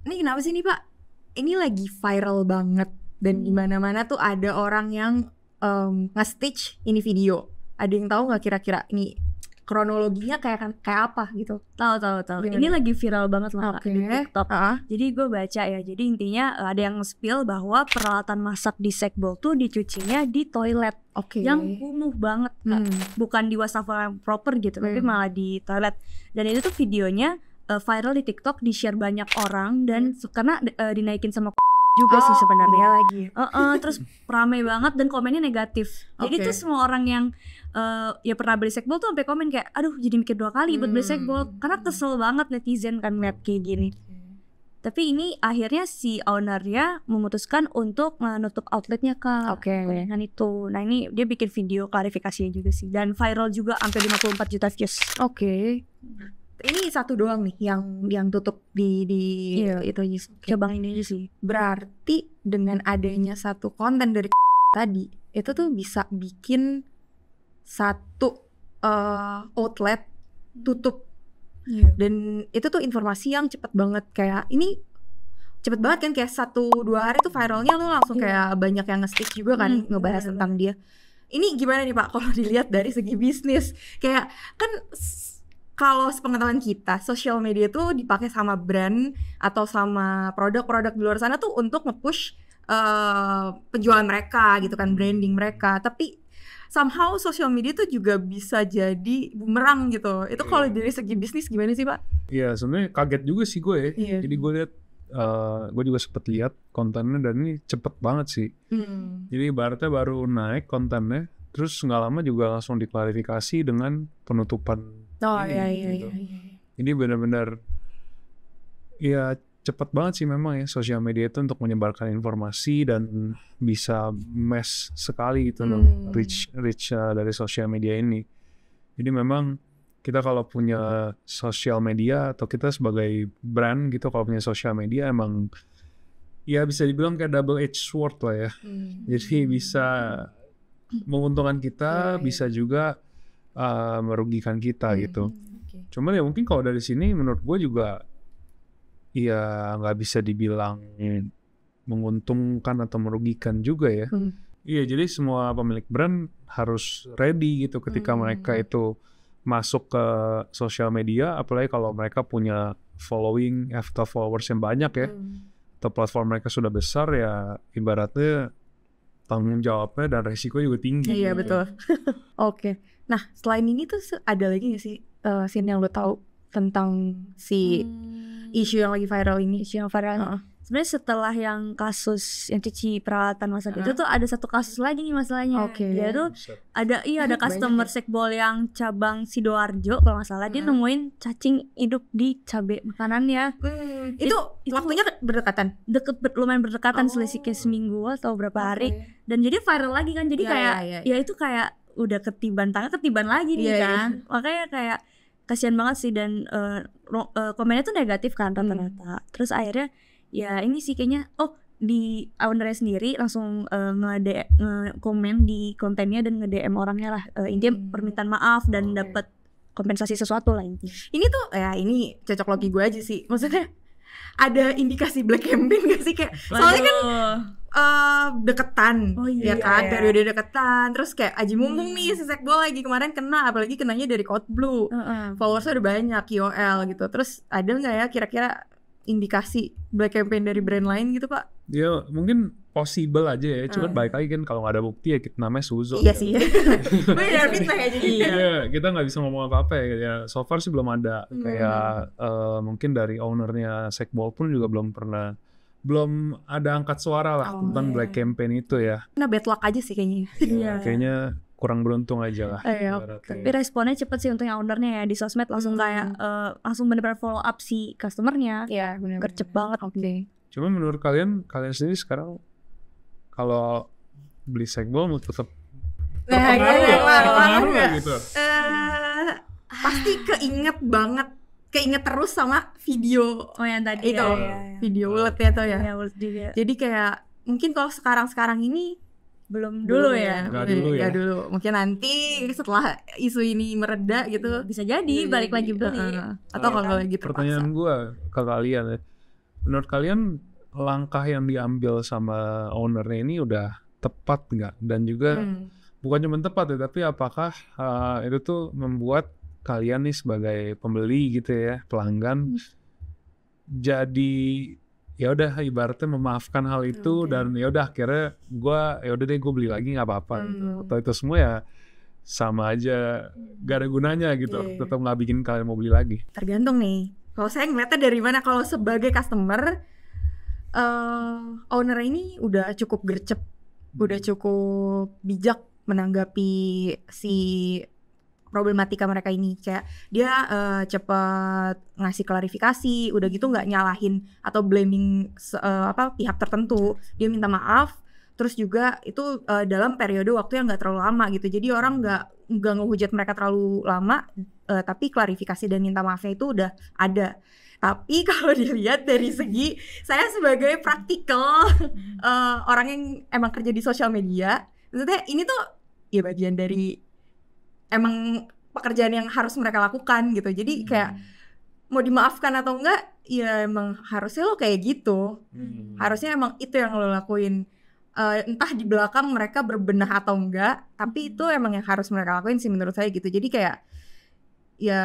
ini kenapa sih nih Pak? Ini lagi viral banget dan di mana-mana tuh ada orang yang nge-stitch ini video. Ada yang tahu nggak kira-kira ini kronologinya kayak apa gitu? Tahu. Gimana? Ini lagi viral banget loh Kak di TikTok. Jadi gue baca ya. Jadi intinya ada yang spill bahwa peralatan masak di Sekbol tuh dicucinya di toilet yang kumuh banget Kak. Bukan di wastafel yang proper gitu, tapi malah di toilet. Dan itu tuh videonya viral di TikTok, di-share banyak orang dan karena dinaikin sama juga sih sebenarnya lagi. Terus ramai banget dan komennya negatif. Jadi tuh semua orang yang ya pernah beli Sekbol tuh sampai komen kayak aduh jadi mikir 2 kali buat beli Sekbol karena kesel banget netizen kan ngeliat kayak gini. Tapi ini akhirnya si ownernya memutuskan untuk menutup outletnya Kak. Kan itu. Nah ini dia bikin video klarifikasinya juga sih dan viral juga sampai 54 juta views. Ini satu doang nih yang tutup di itu aja. Cabang ini aja sih. Berarti dengan adanya satu konten dari tadi itu tuh bisa bikin satu outlet tutup. Dan itu tuh informasi yang cepet banget, kayak ini cepet banget kan, kayak 1-2 hari tuh viralnya tuh langsung kayak banyak yang nge-stitch juga kan ngebahas tentang dia. Ini gimana nih Pak kalau dilihat dari segi bisnis? Kayak kan kalau sepengetahuan kita, sosial media tuh dipakai sama brand atau sama produk-produk di luar sana tuh untuk nge-push penjualan mereka gitu kan, branding mereka. Tapi somehow sosial media tuh juga bisa jadi bumerang gitu. Itu kalau dari segi bisnis gimana sih Pak? Iya, sebenarnya kaget juga sih gue. Jadi gue lihat, gue juga sempet lihat kontennya dan ini cepet banget sih. Jadi ibaratnya baru naik kontennya, terus nggak lama juga langsung diklarifikasi dengan penutupan. Iya. Ini benar-benar ya cepet banget sih memang ya sosial media itu untuk menyebarkan informasi dan bisa mass sekali gitu loh reach dari sosial media ini. Jadi memang kita kalau punya sosial media atau kita sebagai brand gitu kalau punya sosial media emang ya bisa dibilang kayak double edged sword lah ya. Jadi bisa menguntungkan kita, bisa juga merugikan kita gitu. Cuman ya mungkin kalau dari sini menurut gue juga ya nggak bisa dibilang menguntungkan atau merugikan juga ya. Iya, jadi semua pemilik brand harus ready gitu ketika mereka itu masuk ke sosial media, apalagi kalau mereka punya following atau followers yang banyak ya, atau platform mereka sudah besar ya, ibaratnya tanggung jawabnya dan resiko juga tinggi. Iya betul. Nah selain ini tuh ada lagi nggak sih scene yang lo tahu tentang si isu yang lagi viral ini? Isu yang viral. Sebenarnya setelah yang kasus yang cuci peralatan masak itu tuh ada satu kasus lagi nih masalahnya. Dia tuh ada customer Sekbol yang cabang Sidoarjo kalau nggak salah, dia nemuin cacing hidup di cabai makanannya. Itu waktunya berdekatan? Lumayan berdekatan, selisih kayak seminggu atau berapa hari. Dan jadi viral lagi kan, jadi ya itu kayak udah ketiban lagi nih kan. Makanya kayak kasihan banget sih dan komennya tuh negatif kan rata-rata. Terus akhirnya ya ini sih kayaknya di ownernya sendiri langsung nge-komen di kontennya dan nge-DM orangnya lah, intinya permintaan maaf dan dapat kompensasi sesuatu lah intinya. Ini tuh ya ini cocok logi gue aja sih, maksudnya ada indikasi black campaign gak sih, kayak soalnya kan deketan periode deketan, terus kayak aji mumpung nih si Sekbol lagi kemarin kena, apalagi kenanya dari Code Blue, followersnya udah banyak, KOL gitu. Terus ada nggak ya kira-kira indikasi black campaign dari brand lain gitu Pak? Ya mungkin possible aja ya, cuman baik lagi kan kalau nggak ada bukti ya kita namanya suzon. Iya sih. Benar fitnah ya jadi. Iya, kita nggak bisa ngomong apa-apa ya. So far sih belum ada. Kayak mungkin dari ownernya Sekbol pun juga belum ada angkat suara lah tentang black campaign itu ya. Nah bad luck aja sih kayaknya. Iya, kayaknya kurang beruntung aja lah. Tapi responnya cepet sih untuk yang ownernya ya, di sosmed langsung kayak langsung benar-benar follow up si customernya. Iya benar. Gercep banget. Cuma menurut kalian sendiri sekarang kalau beli Sekbol mau tetap terpengaruh gitu? Pasti keinget terus sama video yang tadi itu, video uletnya tuh ya. Ulet juga. Jadi kayak mungkin kalau sekarang ini belum dulu ya. Gak dulu. Mungkin nanti setelah isu ini mereda gitu bisa jadi balik lagi beli. Atau kalau lagi terpaksa. Pertanyaan gue ke kalian ya, menurut kalian langkah yang diambil sama ownernya ini udah tepat nggak? Dan juga bukan cuma tepat ya, tapi apakah itu tuh membuat kalian nih sebagai pembeli gitu ya, pelanggan jadi ya udah ibaratnya memaafkan hal itu dan ya udah akhirnya gue beli lagi nggak apa-apa gitu. Atau itu semua ya sama aja gak ada gunanya gitu, tetap nggak bikin kalian mau beli lagi. Tergantung nih, kalau saya ngeliatnya dari mana. Kalau sebagai customer, owner ini udah cukup gercep, udah cukup bijak menanggapi si problematika mereka ini. Kayak dia cepat ngasih klarifikasi, udah gitu nggak nyalahin atau blaming pihak tertentu. Dia minta maaf, terus juga itu dalam periode waktu yang nggak terlalu lama gitu. Jadi orang nggak ngehujat mereka terlalu lama, tapi klarifikasi dan minta maafnya itu udah ada. Tapi kalau dilihat dari segi saya sebagai praktikal orang yang emang kerja di sosial media, maksudnya ini tuh ya bagian dari emang pekerjaan yang harus mereka lakukan gitu. Jadi kayak mau dimaafkan atau enggak, ya emang harusnya lo kayak gitu. Harusnya emang itu yang lo lakuin. Entah di belakang mereka berbenah atau enggak, tapi itu emang yang harus mereka lakuin sih menurut saya gitu. Jadi kayak ya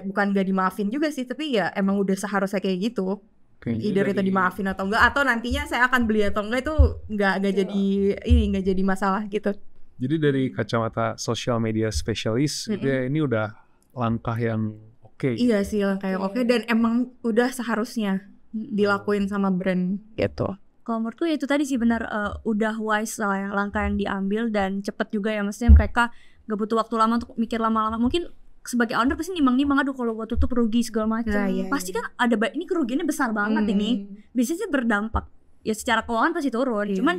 bukan gak dimaafin juga sih, tapi ya emang udah seharusnya kayak gitu. Either itu dimaafin atau enggak, atau nantinya saya akan beli atau enggak, itu nggak jadi masalah gitu. Jadi dari kacamata social media specialist gitu ya, ini udah langkah yang oke. Iya sih, langkah yang oke, dan emang udah seharusnya dilakuin sama brand gitu. Kalau menurutku ya itu tadi sih benar, udah wise lah ya langkah yang diambil, dan cepet juga ya, maksudnya mereka gak butuh waktu lama untuk mikir lama-lama. Mungkin sebagai owner pasti nimbang-nimbang, aduh kalau buat tutup rugi segala macam. Pasti kan ada ini kerugiannya besar banget ini. Biasanya berdampak ya secara keuangan pasti turun. Cuman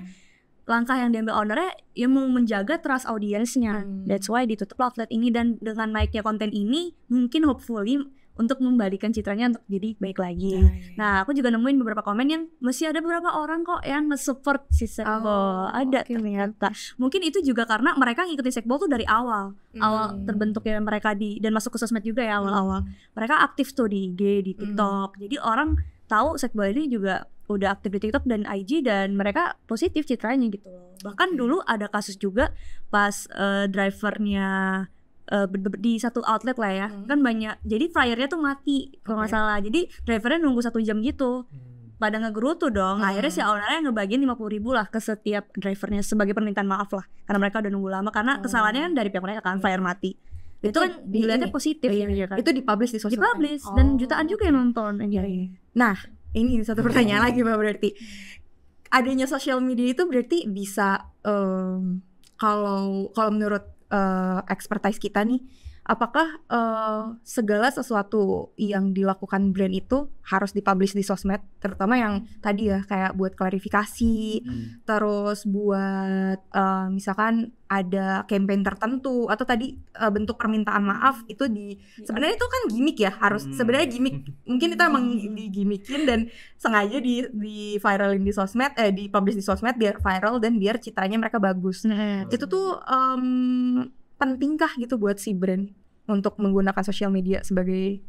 langkah yang diambil ownernya ya mau menjaga trust audiensnya. That's why ditutup outlet ini, dan dengan naiknya konten ini mungkin hopefully untuk membalikan citranya untuk jadi baik lagi. Nah, aku juga nemuin beberapa komen yang masih ada beberapa orang kok yang nge-support si Sekbol. Ada ternyata. Mungkin itu juga karena mereka ngikutin Sekbol tuh dari awal terbentuknya mereka dan masuk ke sosmed juga ya awal-awal. Mereka aktif tuh di IG, di TikTok. Jadi orang tahu Sekbol ini juga udah aktif di TikTok dan IG, dan mereka positif citranya gitu loh. Bahkan dulu ada kasus juga pas drivernya di satu outlet lah ya, kan banyak, jadi flyernya tuh mati kalau nggak salah, jadi drivernya nunggu 1 jam gitu, pada ngegerutu dong. Akhirnya si ownernya ngebagiin 50.000 lah ke setiap drivernya sebagai permintaan maaf lah, karena mereka udah nunggu lama, karena kesalahannya kan dari pihak mereka kan, flyer mati. Itu kan dilihatnya positif ya kan? Itu dipublish di sosial media, dan jutaan juga yang nonton. Nah, ini satu pertanyaan lagi Mbak, berarti adanya sosial media itu berarti bisa kalau menurut expertise kita nih, apakah segala sesuatu yang dilakukan brand itu harus dipublish di sosmed, terutama yang tadi ya kayak buat klarifikasi, terus buat misalkan ada campaign tertentu, atau tadi bentuk permintaan maaf itu sebenarnya itu kan gimmick ya, harus sebenarnya gimmick, mungkin itu emang digimikin dan sengaja di viralin di sosmed, dipublish di sosmed biar viral dan biar citranya mereka bagus. Itu tuh pentingkah gitu buat si brand untuk menggunakan sosial media sebagai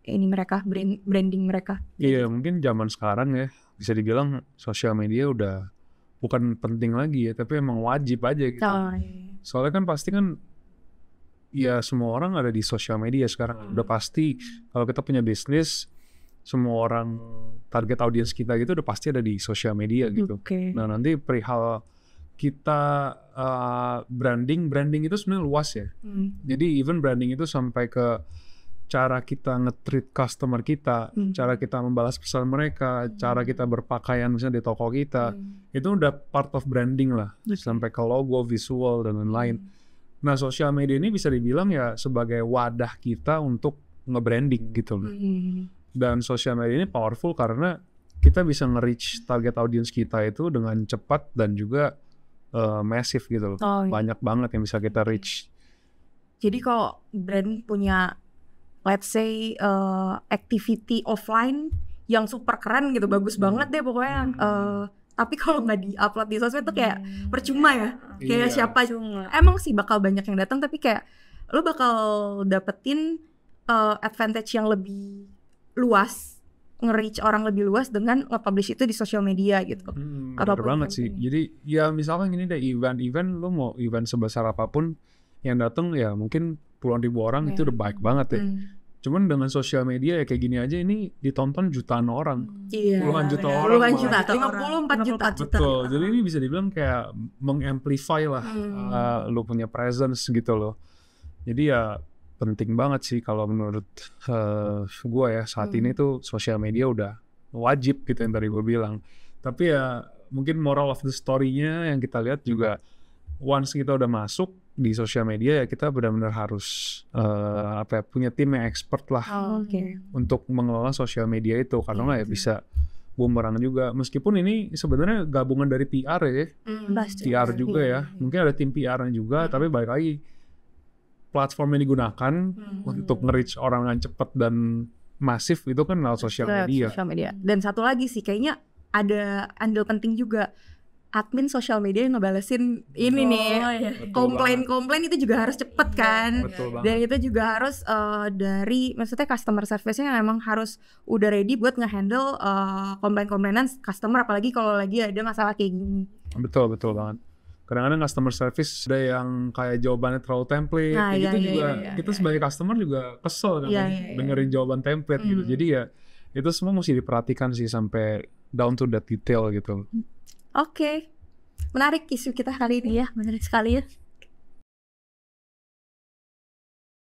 ini mereka, branding mereka? Iya, mungkin zaman sekarang ya bisa dibilang sosial media udah bukan penting lagi ya, tapi emang wajib aja gitu. Soalnya kan pasti kan ya semua orang ada di sosial media sekarang. Udah pasti kalau kita punya bisnis, semua orang target audiens kita gitu udah pasti ada di sosial media gitu. Nah, nanti perihal kita branding itu sebenarnya luas ya. Jadi even branding itu sampai ke cara kita nge-treat customer kita, cara kita membalas pesan mereka, cara kita berpakaian misalnya di toko kita, itu udah part of branding lah, sampai ke logo, visual dan lain-lain. Nah, sosial media ini bisa dibilang ya sebagai wadah kita untuk nge-branding gitu loh. Dan sosial media ini powerful karena kita bisa nge-reach target audience kita itu dengan cepat dan juga massive gitu loh. Banyak banget yang bisa kita reach. Jadi kalau brand punya let's say activity offline yang super keren gitu, bagus banget deh pokoknya, tapi kalau nggak di-upload di sosmed tuh kayak percuma ya. Kayak siapa emang sih bakal banyak yang datang, tapi kayak lo bakal dapetin advantage yang lebih luas nge-reach orang lebih luas dengan nge-publish itu di sosial media gitu. Benar banget sih. Jadi ya misalkan gini deh, event lo mau event sebesar apapun yang datang ya mungkin puluhan ribu orang itu udah baik banget ya. Cuman dengan sosial media ya kayak gini aja ini ditonton jutaan orang. Puluhan juta orang. Puluhan juta, 54 juta. Betul. Jadi ini bisa dibilang kayak mengamplify lah lo punya presence gitu loh. Jadi ya penting banget sih kalau menurut gue ya saat ini tuh sosial media udah wajib gitu yang tadi gue bilang. Tapi ya mungkin moral of the story-nya yang kita lihat juga once kita udah masuk di sosial media ya kita benar-benar harus punya tim yang expert lah untuk mengelola sosial media itu karena nggak ya bisa bumerang juga meskipun ini sebenarnya gabungan dari PR ya PR juga ya mungkin ada tim PR-nya juga tapi balik lagi platform yang digunakan untuk nge-reach orang yang cepat dan masif itu kan lewat sosial media. Dan satu lagi sih kayaknya ada andil penting juga admin sosial media yang ngebalesin ini komplain-komplain itu juga harus cepet kan. Dan itu juga harus dari maksudnya customer service-nya yang emang harus udah ready buat nge-handle komplain-komplainan customer apalagi kalau lagi ada masalah kayak gini. Betul banget. Kadang-kadang customer service ada yang kayak jawabannya terlalu template gitu juga kita sebagai customer juga kesel kan dengerin jawaban template gitu. Jadi ya itu semua mesti diperhatikan sih sampai down to that detail gitu. Oke. Menarik isu kita kali ini ya, menarik sekali ya.